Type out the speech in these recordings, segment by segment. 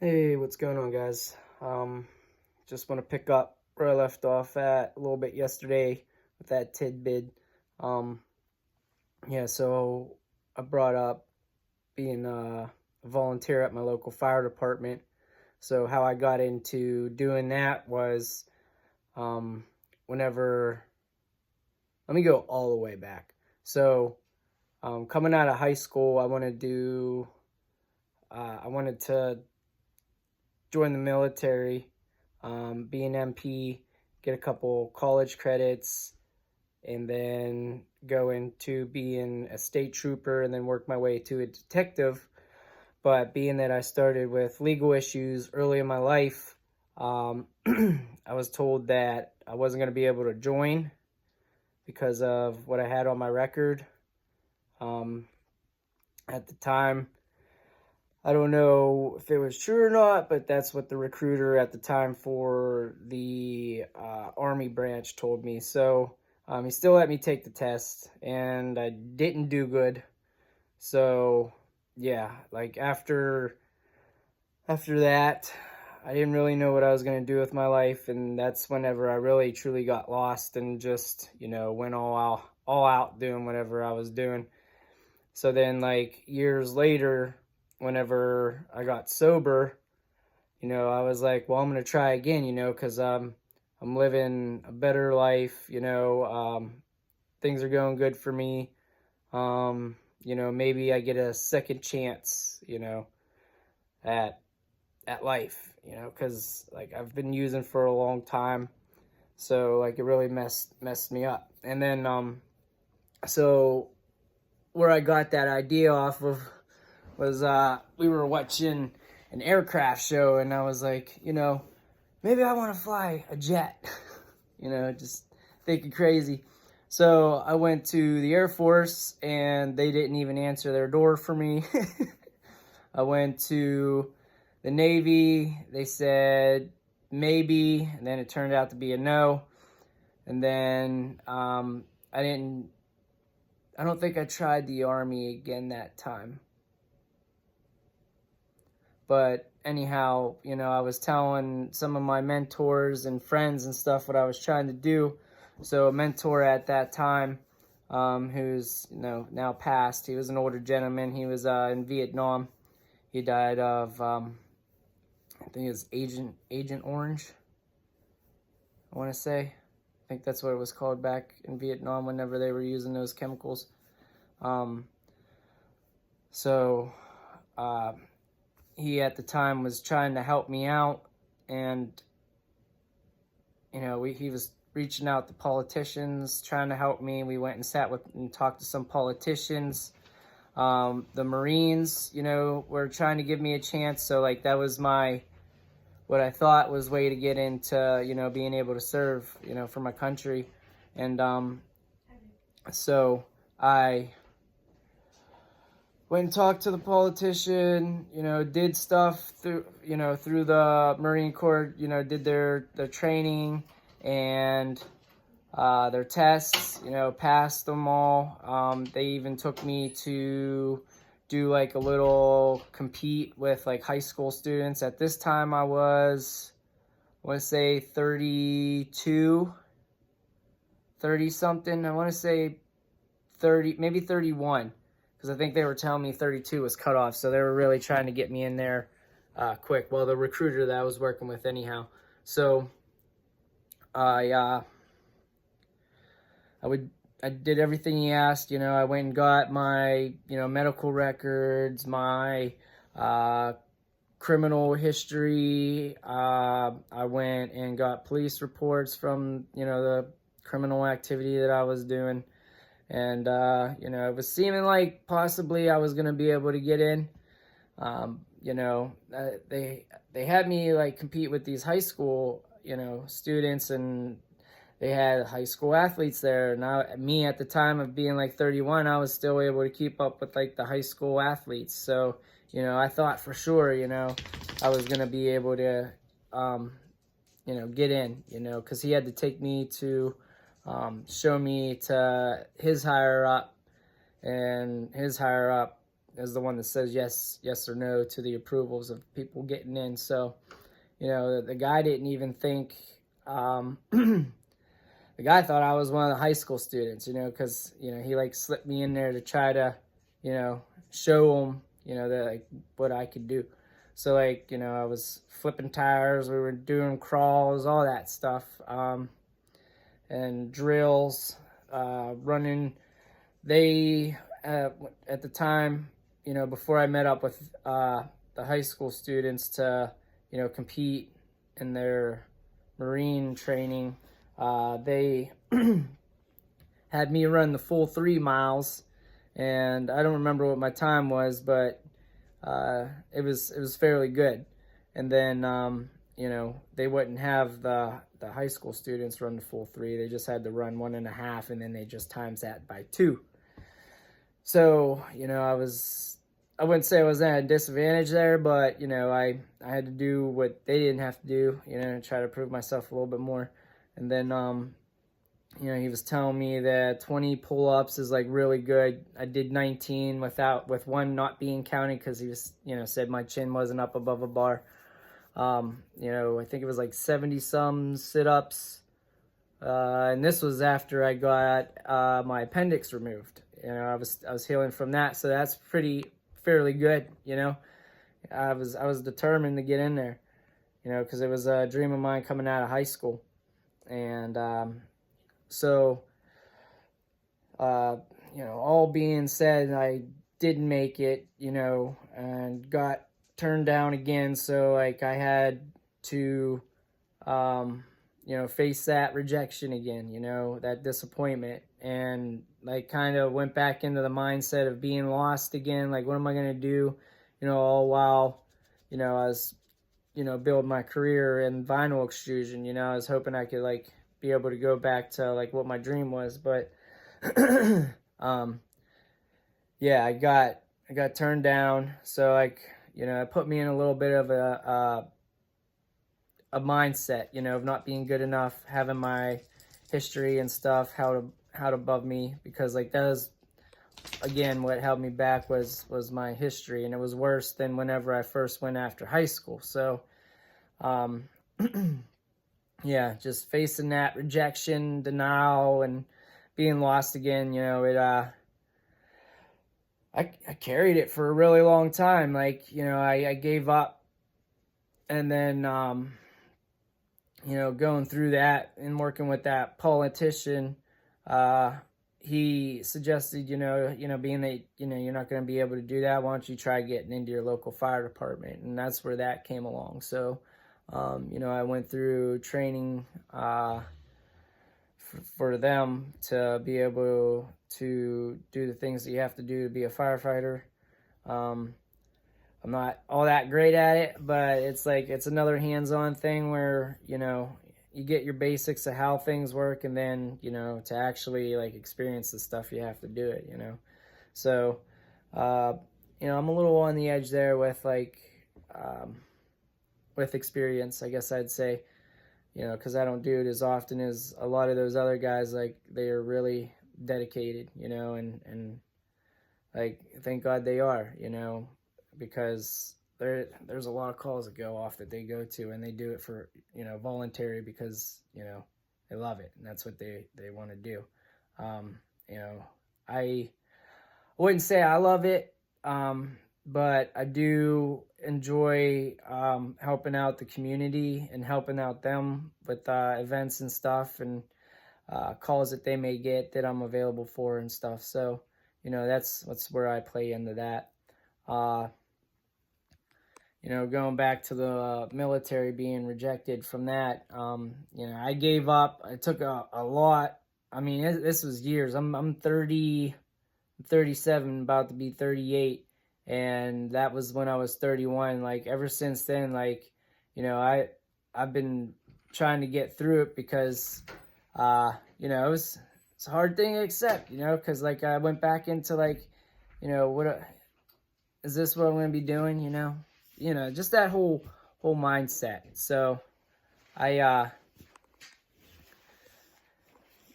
Hey, what's going on, guys? Just want to pick up where I left off at a little bit yesterday with that tidbit. Um, so I brought up being a volunteer at my local fire department. So how I got into doing that was um, whenever, let me go all the way back. So coming out of high school, I wanted to join the military, be an MP, get a couple college credits, and then go into being a state trooper and then work my way to a detective. But being that I started with legal issues early in my life, I was told that I wasn't going to be able to join because of what I had on my record. Um, at the time, I don't know if it was true or not, but that's what the recruiter at the time for the Army branch told me. So he still let me take the test, and I didn't do good. So yeah, like after that, I didn't really know what I was gonna do with my life, and that's whenever I really truly got lost and just went all out doing whatever I was doing. So then, like years later, whenever I got sober, I was like, well, I'm gonna try again, because I'm living a better life. Things are going good for me. Maybe I get a second chance, at life, because like I've been using for a long time, so like it really messed me up. And then so where I got that idea off of was we were watching an aircraft show, and I was like, maybe I want to fly a jet. Just thinking crazy. So I went to the Air Force, and they didn't even answer their door for me. I went to the Navy. They said maybe, and then it turned out to be a no. And then I don't think I tried the Army again that time. But anyhow, I was telling some of my mentors and friends and stuff what I was trying to do. So a mentor at that time, who's now passed, he was an older gentleman. He was in Vietnam. He died of I think it was Agent Orange, I want to say. I think that's what it was called back in Vietnam whenever they were using those chemicals. Um, so he at the time was trying to help me out, and he was reaching out to politicians, trying to help me. We went and sat with and talked to some politicians. The Marines, were trying to give me a chance. So like that was what I thought was way to get into, being able to serve, for my country. And so I went and talked to the politician, did stuff through the Marine Corps, did their training and their tests, passed them all. They even took me to do like a little compete with like high school students. At this time I want to say 32, 30 something. I want to say 30, maybe 31. Because I think they were telling me 32 was cut off. So they were really trying to get me in there quick. Well, the recruiter that I was working with anyhow. So I did everything he asked. I went and got my, medical records, my criminal history. I went and got police reports from, the criminal activity that I was doing. And, it was seeming like possibly I was going to be able to get in. They had me like compete with these high school, students, and they had high school athletes there. Now, me at the time of being like 31, I was still able to keep up with like the high school athletes. So, I thought for sure, I was going to be able to, get in, because he had to take me to show me to his higher up, and his higher up, is the one that says yes or no to the approvals of people getting in. So, you know, the guy didn't even think, the guy thought I was one of the high school students, you know, because, you know, he like slipped me in there to try to, you know, show him, you know, that like what I could do. So like, you know, I was flipping tires, we were doing crawls, all that stuff, and drills, running. They, at the time, you know, before I met up with the high school students to, you know, compete in their Marine training, they had me run the full 3 miles, and I don't remember what my time was, but it was fairly good. And then you know, they wouldn't have the high school students run the full 3. They just had to run 1.5, and then they just times that by 2. So, you know, I wouldn't say I was at a disadvantage there, but, you know, I had to do what they didn't have to do, you know, and try to prove myself a little bit more. And then, you know, he was telling me that 20 pull-ups is like really good. I did 19 with one not being counted because he was, you know, said my chin wasn't up above a bar. You know, I think it was like 70 some sit-ups. And this was after I got my appendix removed. You know, I was healing from that, so that's fairly good. You know, I was determined to get in there. You know, because it was a dream of mine coming out of high school, and so you know, all being said, I didn't make it. You know, and got turned down again. So like I had to you know, face that rejection again, you know, that disappointment, and like kind of went back into the mindset of being lost again. Like, what am I going to do? You know, all while, you know, I was, you know, build my career in vinyl extrusion. You know, I was hoping I could like be able to go back to like what my dream was, but yeah, I got turned down. So like, you know, it put me in a little bit of a mindset, you know, of not being good enough, having my history and stuff held above me, because like that was, again, what held me back was my history, and it was worse than whenever I first went after high school. So yeah, just facing that rejection, denial, and being lost again, you know, it I carried it for a really long time. Like, you know, I gave up, and then you know, going through that and working with that politician, he suggested, you know, being that, you know, you're not going to be able to do that, why don't you try getting into your local fire department? And that's where that came along. So, you know, I went through training for them to be able to do the things that you have to do to be a firefighter. I'm not all that great at it, but it's like, it's another hands-on thing where, you know, you get your basics of how things work, and then, you know, to actually like experience the stuff, you have to do it, you know. So, you know, I'm a little on the edge there with like, with experience, I guess I'd say, you know, because I don't do it as often as a lot of those other guys. Like, they are really dedicated, you know, and like, thank God they are, you know, because there's a lot of calls that go off that they go to, and they do it for, you know, voluntary, because, you know, they love it, and that's what they want to do. You know, I wouldn't say I love it, but I do enjoy helping out the community and helping out them with events and stuff, and calls that they may get that I'm available for and stuff. So, you know, that's where I play into that. You know, going back to the military, being rejected from that, you know, I gave up. I took a lot. I mean, this was years. I'm 30, 37, about to be 38, and that was when I was 31. Like, ever since then, like, you know, I've been trying to get through it, because, you know, it's a hard thing to accept, you know, because like I went back into like, you know, is this what I'm going to be doing, you know? You know, just that whole mindset. So I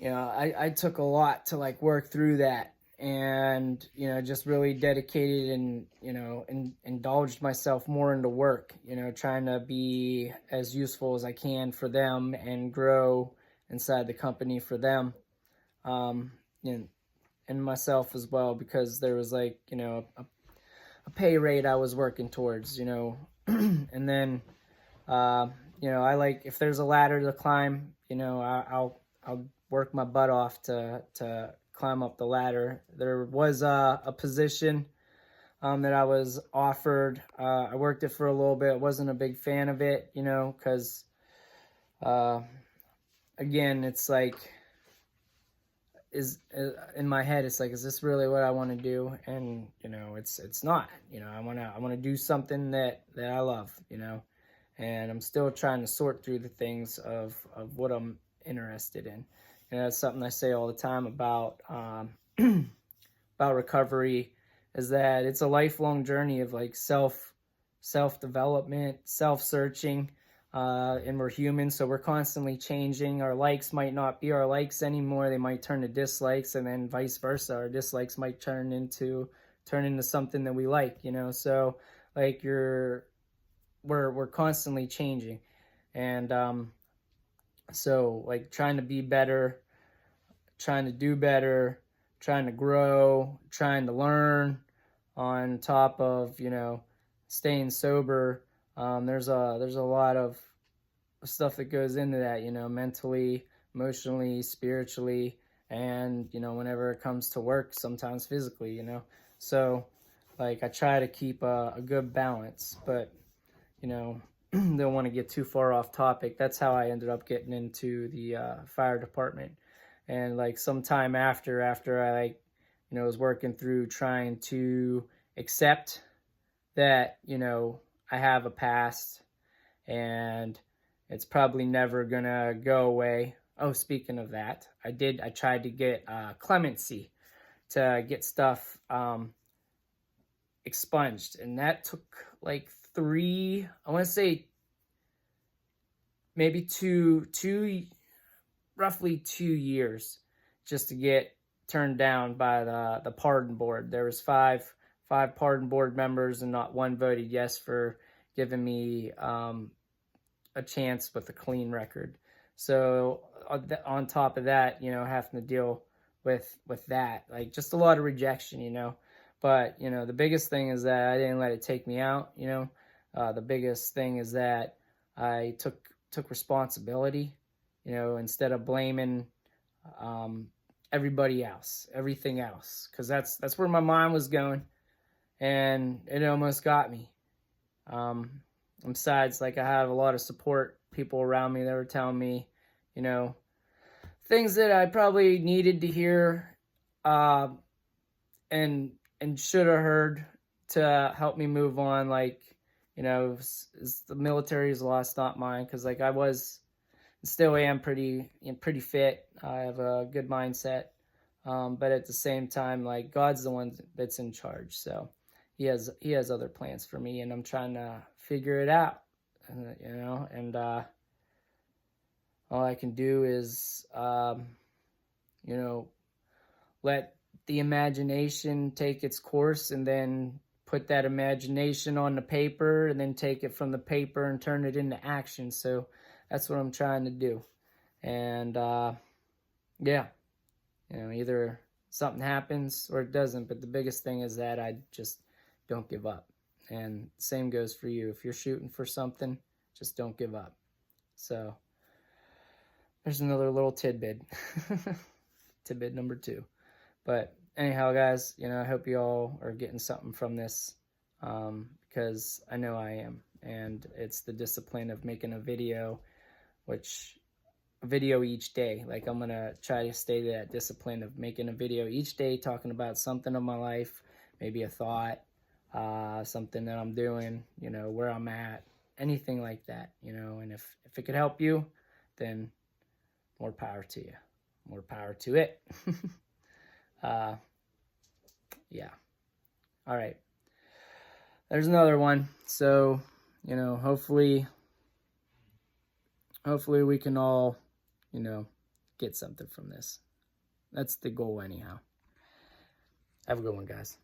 you know, I took a lot to like work through that, and, you know, just really dedicated and, you know, indulged myself more into work, you know, trying to be as useful as I can for them and grow inside the company for them, you know, and myself as well, because there was like, you know, a pay rate I was working towards, you know, and then, you know, I like, if there's a ladder to climb, you know, I'll work my butt off to climb up the ladder. There was a position that I was offered. I worked it for a little bit. Wasn't a big fan of it, you know, because again, it's like, is in my head, it's like, is this really what I want to do? And, you know, it's not. You know, I want to do something that I love, you know, and I'm still trying to sort through the things of what I'm interested in. And that's something I say all the time about about recovery, is that it's a lifelong journey of like self development, self searching, and we're human, so we're constantly changing. Our likes might not be our likes anymore; they might turn to dislikes, and then vice versa. Our dislikes might turn into something that we like, you know. So like we're constantly changing, and so like trying to be better, trying to do better, trying to grow, trying to learn, on top of, you know, staying sober. There's a lot of stuff that goes into that, you know, mentally, emotionally, spiritually, and, you know, whenever it comes to work, sometimes physically, you know. So like I try to keep a good balance, but, you know, don't want to get too far off topic. That's how I ended up getting into the fire department. And like sometime after I, like, you know, was working through trying to accept that, you know, I have a past and it's probably never gonna go away. Oh, speaking of that, I tried to get clemency to get stuff expunged, and that took like I want to say maybe roughly 2 years just to get turned down by the pardon board. There was five pardon board members, and not one voted yes for giving me a chance with a clean record. So on top of that, you know, having to deal with that, like just a lot of rejection, you know. But, you know, the biggest thing is that I didn't let it take me out, you know. The biggest thing is that I took responsibility, you know, instead of blaming everybody else, everything else, because that's where my mind was going, and it almost got me. Besides, like, I have a lot of support people around me that were telling me, you know, things that I probably needed to hear, and should have heard to help me move on. Like, you know, the military's loss, not mine, because like I was, still am pretty fit. I have a good mindset, but at the same time, like God's the one that's in charge. So He has other plans for me, and I'm trying to figure it out. You know, and all I can do is, you know, let the imagination take its course, and then put that imagination on the paper, and then take it from the paper and turn it into action. So that's what I'm trying to do. And yeah, you know, either something happens or it doesn't, but the biggest thing is that I just don't give up. And same goes for you. If you're shooting for something, just don't give up. So there's another little tidbit. Tidbit number 2. But anyhow, guys, you know, I hope you all are getting something from this, because I know I am. And it's the discipline of making a video each day. Like, I'm going to try to stay to that discipline of making a video each day, talking about something of my life, maybe a thought, something that I'm doing, you know, where I'm at, anything like that, you know. And if it could help you, then more power to you. More power to it. Yeah. All right. There's another one. So, you know, hopefully we can all, you know, get something from this. That's the goal anyhow. Have a good one, guys.